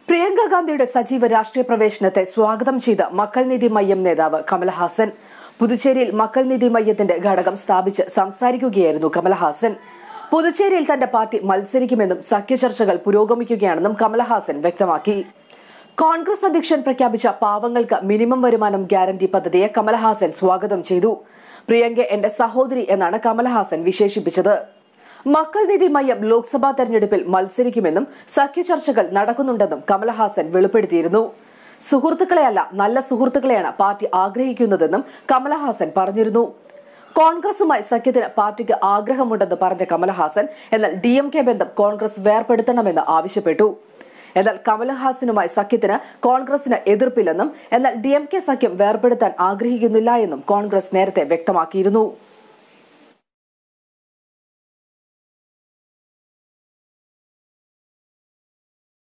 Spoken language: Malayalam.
പ്രിയങ്ക ഗാന്ധിയുടെ സജീവ രാഷ്ട്രീയ പ്രവേശനത്തെ സ്വാഗതം ചെയ്ത മക്കൾ നീതി മയ്യം നേതാവ് കമൽഹാസൻ. പുതുച്ചേരിയിൽ മക്കൾ നീതി മയ്യത്തിന്റെ ഘടകം സ്ഥാപിച്ച് സംസാരിക്കുകയായിരുന്നു കമൽഹാസൻ. പുതുച്ചേരിയിൽ തന്റെ പാർട്ടി മത്സരിക്കുമെന്നും സഖ്യചർച്ചകൾ പുരോഗമിക്കുകയാണെന്നും കമൽഹാസൻ വ്യക്തമാക്കി. കോൺഗ്രസ് അധ്യക്ഷൻ പ്രഖ്യാപിച്ച പാവങ്ങൾക്ക് മിനിമം വരുമാനം ഗ്യാരണ്ടി പദ്ധതിയെ കമൽഹാസൻ സ്വാഗതം ചെയ്തു. പ്രിയങ്ക എന്റെ സഹോദരി എന്നാണ് കമൽഹാസൻ വിശേഷിപ്പിച്ചത്. മക്കൾ നീതി മയ്യം ലോക്സഭാ തെരഞ്ഞെടുപ്പിൽ മത്സരിക്കുമെന്നും സഖ്യചർച്ചകൾ നടക്കുന്നുണ്ടെന്നും കമൽഹാസൻ വെളിപ്പെടുത്തിയിരുന്നു. സുഹൃത്തുക്കളെയല്ല, നല്ല സുഹൃത്തുക്കളെയാണ് പാർട്ടി ആഗ്രഹിക്കുന്നതെന്നും കമൽഹാസൻ പറഞ്ഞിരുന്നു. കോൺഗ്രസുമായി സഖ്യത്തിന് പാർട്ടിക്ക് ആഗ്രഹമുണ്ടെന്ന് പറഞ്ഞ കമൽഹാസൻ എന്നാൽ DMK ബന്ധം കോൺഗ്രസ് വേർപെടുത്തണമെന്ന് ആവശ്യപ്പെട്ടു. എന്നാൽ കമൽഹാസനുമായി സഖ്യത്തിന് കോൺഗ്രസിന് എതിർപ്പില്ലെന്നും എന്നാൽ DMK സഖ്യം വേർപെടുത്താൻ ആഗ്രഹിക്കുന്നില്ല എന്നും കോൺഗ്രസ് നേരത്തെ വ്യക്തമാക്കിയിരുന്നു.